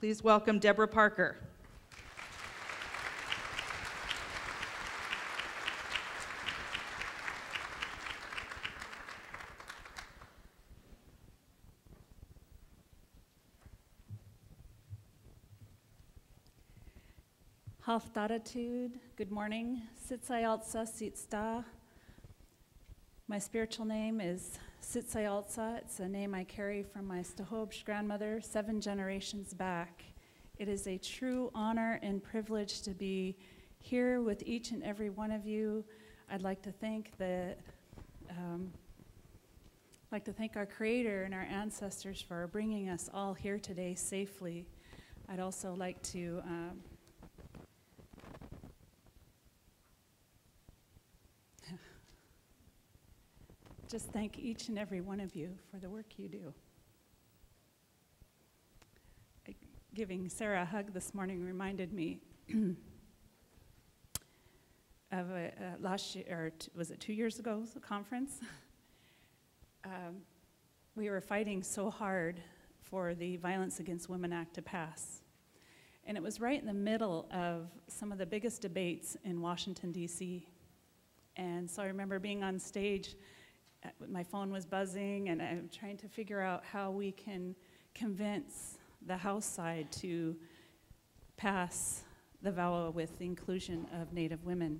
Please welcome Deborah Parker. Halfdatitude, good morning. Sitsayaltsa Sitsta. My spiritual name is Sitsayaltsa. It's a name I carry from my Stahobsh grandmother 7 generations back. It is a true honor and privilege to be here with each and every one of you. I'd like to thank our Creator and our ancestors for bringing us all here today safely. I'd also like to just thank each and every one of you for the work you do. Giving Sarah a hug this morning reminded me of last year, or was it 2 years ago, the conference? We were fighting so hard for the Violence Against Women Act to pass. And it was right in the middle of some of the biggest debates in Washington, D.C. And so I remember being on stage. My phone was buzzing, and I'm trying to figure out how we can convince the House side to pass the VAWA with the inclusion of Native women.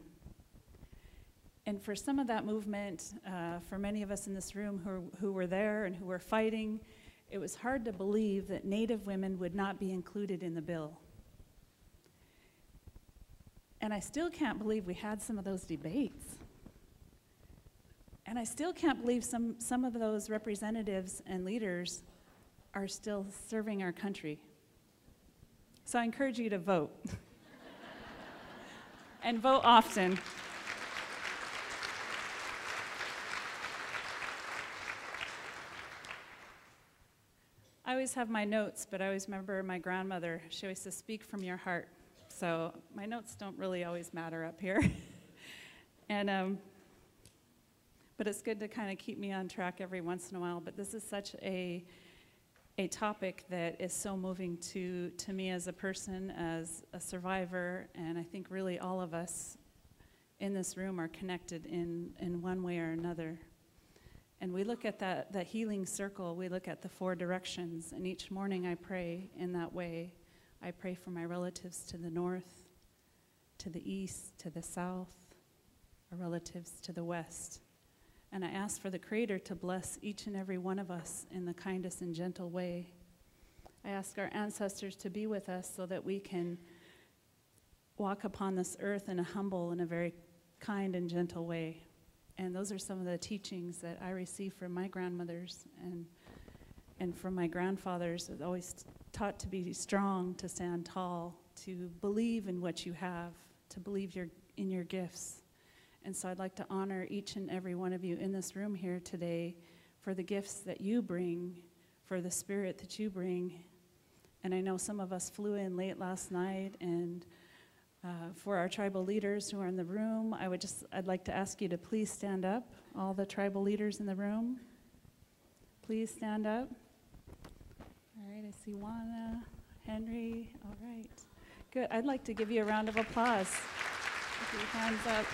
And for some of that movement, for many of us in this room who were there and who were fighting, it was hard to believe that Native women would not be included in the bill. And I still can't believe we had some of those debates. And I still can't believe some of those representatives and leaders are still serving our country. So I encourage you to vote. And vote often. I always have my notes, but I always remember my grandmother. She always says, speak from your heart. So my notes don't really always matter up here. And but it's good to kind of keep me on track every once in a while. But this is such a topic that is so moving to me as a person, as a survivor, and I think really all of us in this room are connected in one way or another. And we look at that healing circle, we look at the 4 directions, and each morning I pray in that way. I pray for my relatives to the north, to the east, to the south, our relatives to the west. And I ask for the Creator to bless each and every one of us in the kindest and gentle way. I ask our ancestors to be with us so that we can walk upon this earth in a humble and a very kind and gentle way. And those are some of the teachings that I received from my grandmothers and from my grandfathers. That always taught to be strong, to stand tall, to believe in what you have, to believe in your gifts. And so I'd like to honor each and every one of you in this room here today for the gifts that you bring, for the spirit that you bring. And I know some of us flew in late last night, and for our tribal leaders who are in the room, I'd like to ask you to please stand up, all the tribal leaders in the room. Please stand up. All right, I see Juana, Henry, all right. Good, I'd like to give you a round of applause. Put your hands up.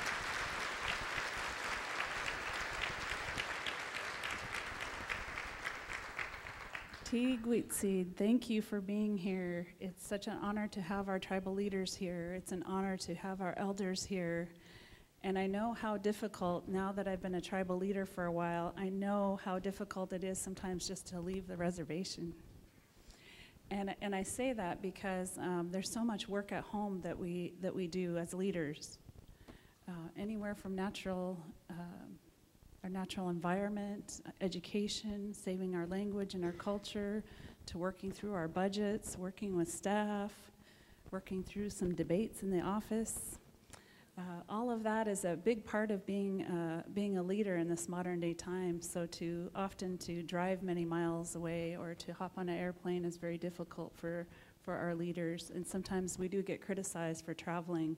Tigwitsid, thank you for being here. It's such an honor to have our tribal leaders here. It's an honor to have our elders here. And I know how difficult, now that I've been a tribal leader for a while, I know how difficult it is sometimes just to leave the reservation. And I say that because there's so much work at home that we do as leaders. Anywhere from our natural environment, education, saving our language and our culture, to working through our budgets, working with staff, working through some debates in the office. All of that is a big part of being a leader in this modern day time. So often to drive many miles away or to hop on an airplane is very difficult for our leaders. And sometimes we do get criticized for traveling.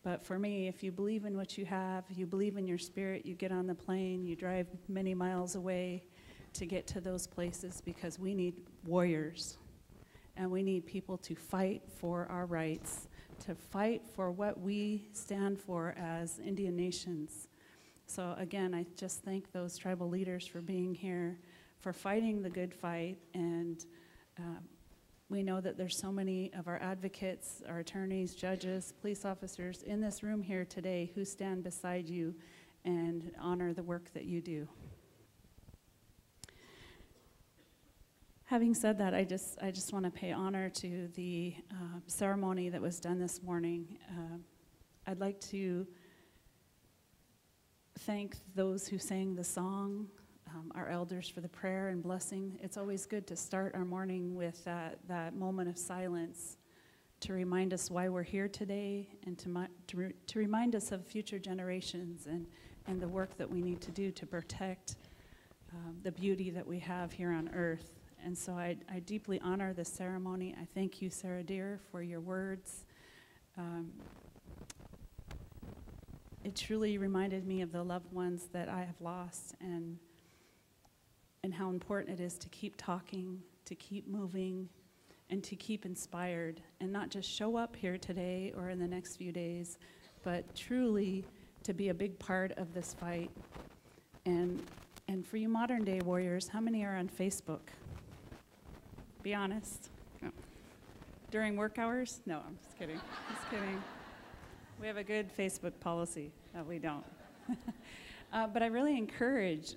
But for me, if you believe in what you have, you believe in your spirit, you get on the plane, you drive many miles away to get to those places, because we need warriors. and we need people to fight for our rights, to fight for what we stand for as Indian nations. So again, I just thank those tribal leaders for being here, for fighting the good fight, and we know that there's so many of our advocates, our attorneys, judges, police officers in this room here today who stand beside you and honor the work that you do. Having said that, I just want to pay honor to the ceremony that was done this morning. I'd like to thank those who sang the song, our elders for the prayer and blessing. It's always good to start our morning with that moment of silence to remind us why we're here today, and to remind us of future generations and the work that we need to do to protect the beauty that we have here on earth. And so I deeply honor this ceremony. I thank you, Sarah Deer, for your words. It truly reminded me of the loved ones that I have lost, and how important it is to keep talking, to keep moving, and to keep inspired, and not just show up here today or in the next few days, but truly to be a big part of this fight. And for you modern day warriors, how many are on Facebook? Be honest. Oh. During work hours? No, I'm just kidding. Just kidding. We have a good Facebook policy that we don't. But I really encourage,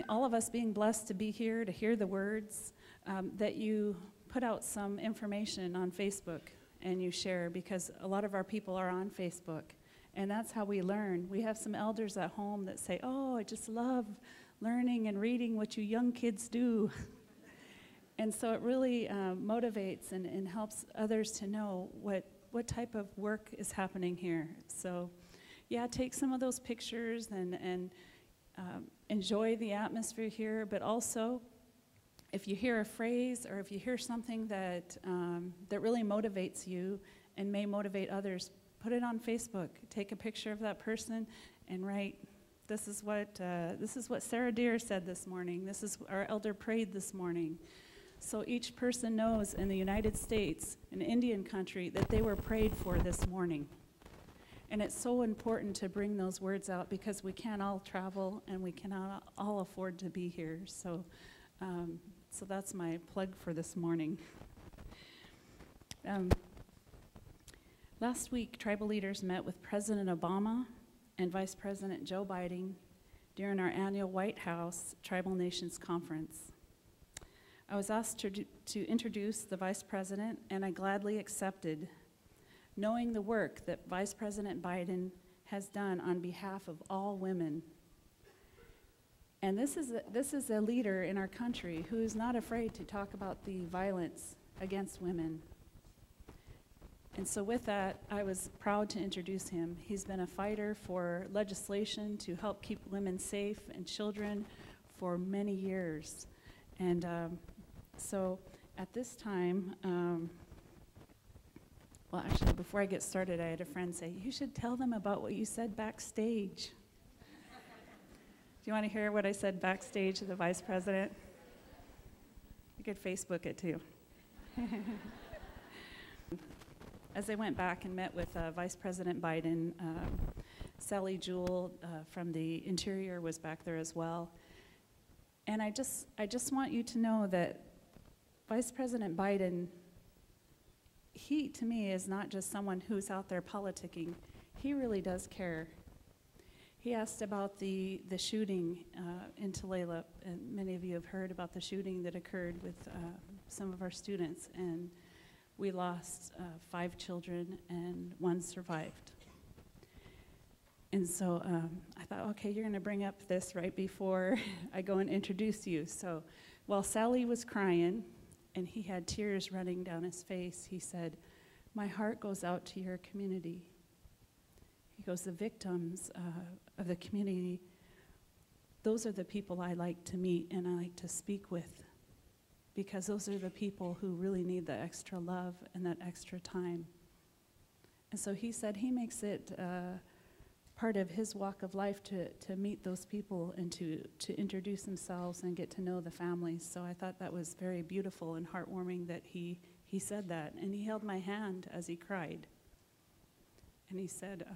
all of us being blessed to be here, to hear the words, that you put out some information on Facebook and you share, because a lot of our people are on Facebook, and that's how we learn. We have some elders at home that say, oh, I just love learning and reading what you young kids do. And so it really motivates and helps others to know what type of work is happening here. So yeah, take some of those pictures and enjoy the atmosphere here, but also if you hear a phrase or if you hear something that really motivates you and may motivate others, put it on Facebook. Take a picture of that person and write, this is what Sarah Deer said this morning. This is our elder prayed this morning. So each person knows in the United States, in Indian country, that they were prayed for this morning. And it's so important to bring those words out, because we can't all travel and we cannot all afford to be here. So that's my plug for this morning. Last week, tribal leaders met with President Obama and Vice President Joe Biden during our annual White House Tribal Nations Conference. I was asked to introduce the Vice President, and I gladly accepted, knowing the work that Vice President Biden has done on behalf of all women. And this is a leader in our country who is not afraid to talk about the violence against women. And so with that, I was proud to introduce him. He's been a fighter for legislation to help keep women safe and children for many years. And so at this time, well, actually, before I get started, I had a friend say, you should tell them about what you said backstage. Do you want to hear what I said backstage to the Vice President? You could Facebook it too. As I went back and met with Vice President Biden, Sally Jewell from the Interior was back there as well. And I just want you to know that Vice President Biden, he, to me, is not just someone who's out there politicking. He really does care. He asked about the shooting in Tulalip, and many of you have heard about the shooting that occurred with some of our students, and we lost 5 children and 1 survived. And so I thought, okay, you're gonna bring up this right before I go and introduce you. So while Sally was crying, and he had tears running down his face, he said, my heart goes out to your community. He goes, the victims of the community, those are the people I like to meet and I like to speak with, because those are the people who really need the extra love and that extra time. And so he said he makes it part of his walk of life to meet those people and to introduce themselves and get to know the families. So I thought that was very beautiful and heartwarming that he said that. And he held my hand as he cried. And he said,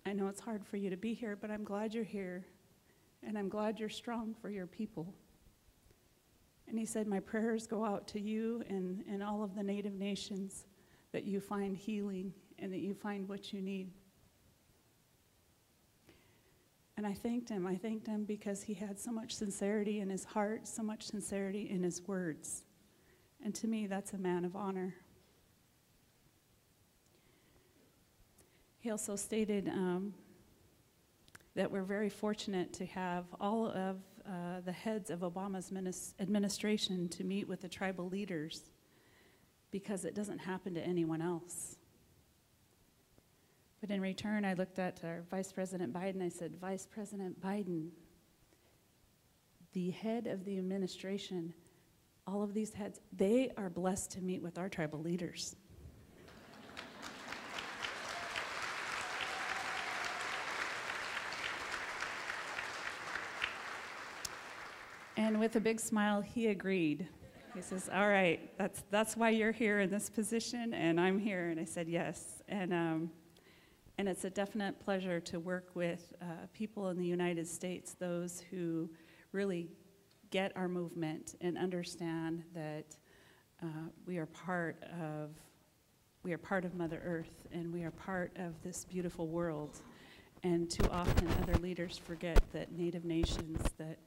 I know it's hard for you to be here, but I'm glad you're here. And I'm glad you're strong for your people. And he said, my prayers go out to you and all of the Native nations, that you find healing and that you find what you need. And I thanked him. I thanked him because he had so much sincerity in his heart, so much sincerity in his words. And to me, that's a man of honor. He also stated that we're very fortunate to have all of the heads of Obama's administration to meet with the tribal leaders, because it doesn't happen to anyone else. But in return, I looked at our Vice President Biden. I said, Vice President Biden, the head of the administration, all of these heads, they are blessed to meet with our tribal leaders. And with a big smile, he agreed. He says, all right, that's why you're here in this position, and I'm here. And I said, yes. And it's a definite pleasure to work with people in the United States, those who really get our movement and understand that we are part of Mother Earth, and we are part of this beautiful world. And too often other leaders forget that Native nations, that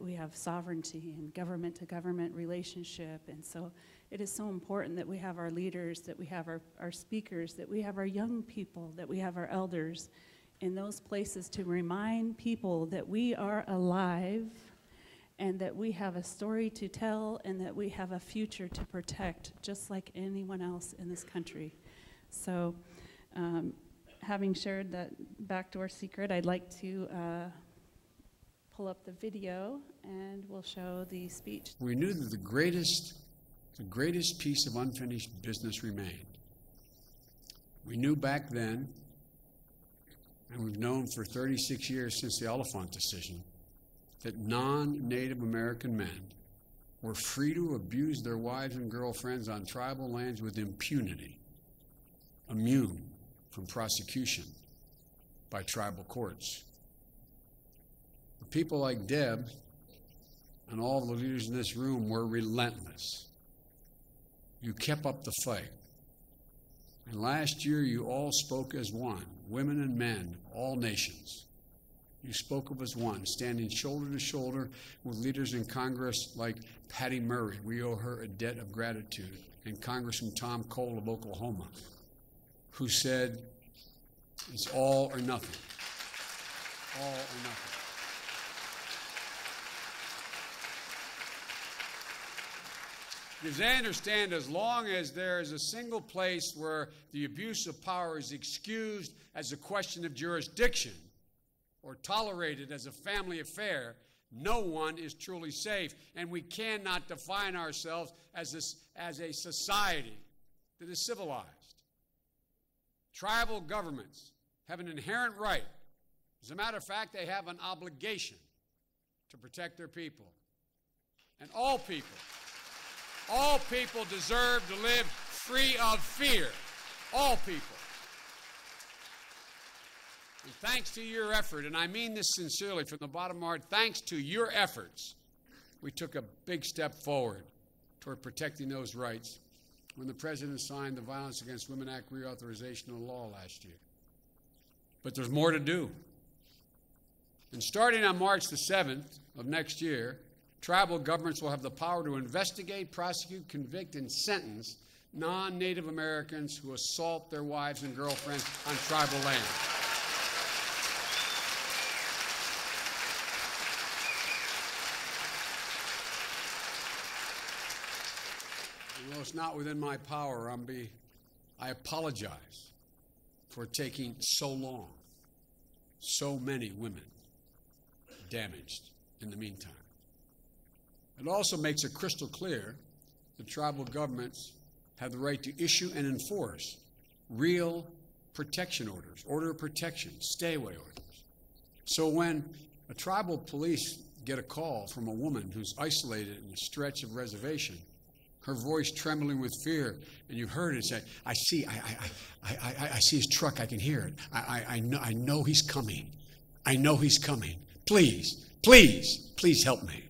we have sovereignty and government-to-government relationship. And so it is so important that we have our leaders, that we have our speakers, that we have our young people, that we have our elders in those places to remind people that we are alive and that we have a story to tell and that we have a future to protect, just like anyone else in this country. So having shared that backdoor secret, I'd like to pull up the video and we'll show the speech. We knew that the greatest piece of unfinished business remained. We knew back then, and we've known for 36 years since the Oliphant decision, that non-Native American men were free to abuse their wives and girlfriends on tribal lands with impunity, immune from prosecution by tribal courts. People like Deb and all the leaders in this room were relentless. You kept up the fight. And last year you all spoke as one, women and men, all nations. You spoke of as one, standing shoulder to shoulder with leaders in Congress like Patty Murray. We owe her a debt of gratitude. And Congressman Tom Cole of Oklahoma, who said, it's all or nothing. All or nothing. Because they understand, as long as there is a single place where the abuse of power is excused as a question of jurisdiction or tolerated as a family affair, no one is truly safe. And we cannot define ourselves as a society that is civilized. Tribal governments have an inherent right. As a matter of fact, they have an obligation to protect their people. And all people deserve to live free of fear. All people. And thanks to your effort, and I mean this sincerely from the bottom of my heart, thanks to your efforts, we took a big step forward toward protecting those rights when the President signed the Violence Against Women Act reauthorization of law last year. But there's more to do. And starting on March the 7th of next year, tribal governments will have the power to investigate, prosecute, convict, and sentence non-Native Americans who assault their wives and girlfriends on tribal land. Though it's not within my power, I apologize for taking so long, so many women damaged in the meantime. It also makes it crystal clear that tribal governments have the right to issue and enforce real, protection orders, order of protection, stay-away orders. So when a tribal police get a call from a woman who's isolated in a stretch of reservation, her voice trembling with fear, and you heard it say, I see his truck, I can hear it. I know he's coming. I know he's coming. Please, please, please help me.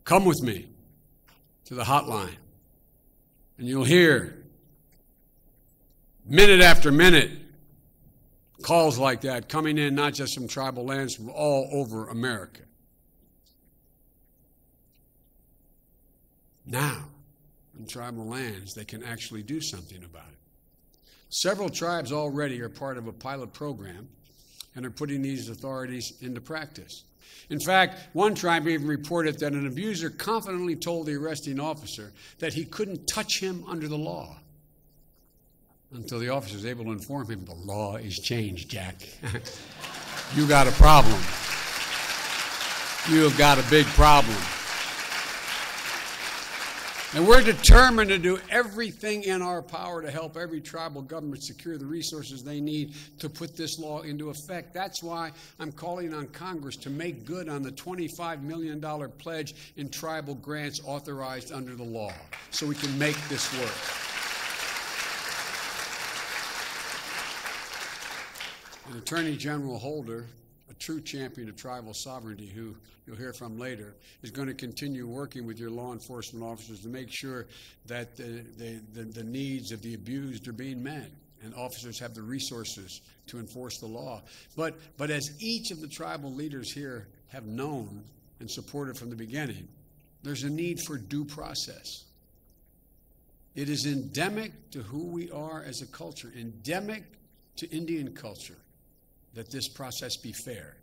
Come with me to the hotline, and you'll hear minute after minute calls like that coming in, not just from tribal lands, from all over America. Now, in tribal lands, they can actually do something about it. Several tribes already are part of a pilot program and are putting these authorities into practice. In fact, one tribe even reported that an abuser confidently told the arresting officer that he couldn't touch him under the law, until the officer was able to inform him, the law is changed, Jack. You got a problem. You've got a big problem. And we're determined to do everything in our power to help every tribal government secure the resources they need to put this law into effect. That's why I'm calling on Congress to make good on the $25 million pledge in tribal grants authorized under the law, so we can make this work. And Attorney General Holder, a true champion of tribal sovereignty, who you'll hear from later, is going to continue working with your law enforcement officers to make sure that the needs of the abused are being met and officers have the resources to enforce the law. But as each of the tribal leaders here have known and supported from the beginning, there's a need for due process. It is endemic to who we are as a culture, endemic to Indian culture, that this process be fair.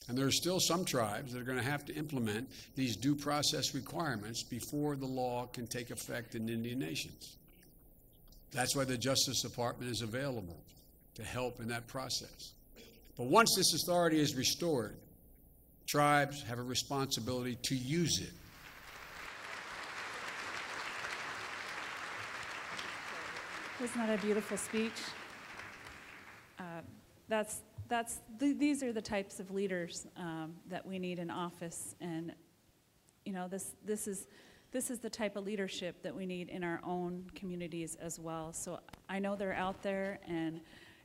And there are still some tribes that are going to have to implement these due process requirements before the law can take effect in Indian nations. That's why the Justice Department is available to help in that process. But once this authority is restored, tribes have a responsibility to use it. Isn't that a beautiful speech? These are the types of leaders that we need in office, and you know, this is the type of leadership that we need in our own communities as well. So I know they're out there, and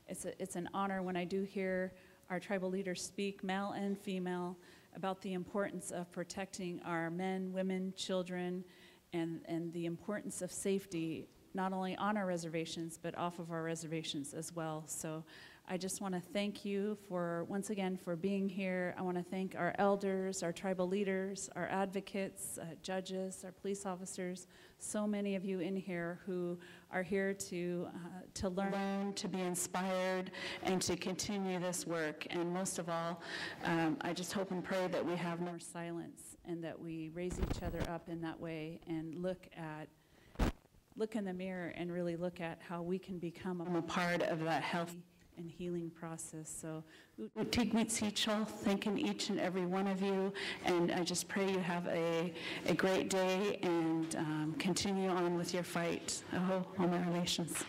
it's an honor when I do hear our tribal leaders speak, male and female, about the importance of protecting our men, women, children, and the importance of safety, not only on our reservations, but off of our reservations as well. So I just want to thank you once again for being here. I want to thank our elders, our tribal leaders, our advocates, judges, our police officers, so many of you in here who are here to learn, to be inspired, and to continue this work. And most of all, I just hope and pray that we have more silence and that we raise each other up in that way and look in the mirror and really look at how we can become a part of that health and healing process. So, thanking each and every one of you, and I just pray you have a great day and continue on with your fight. Oh, all my relations.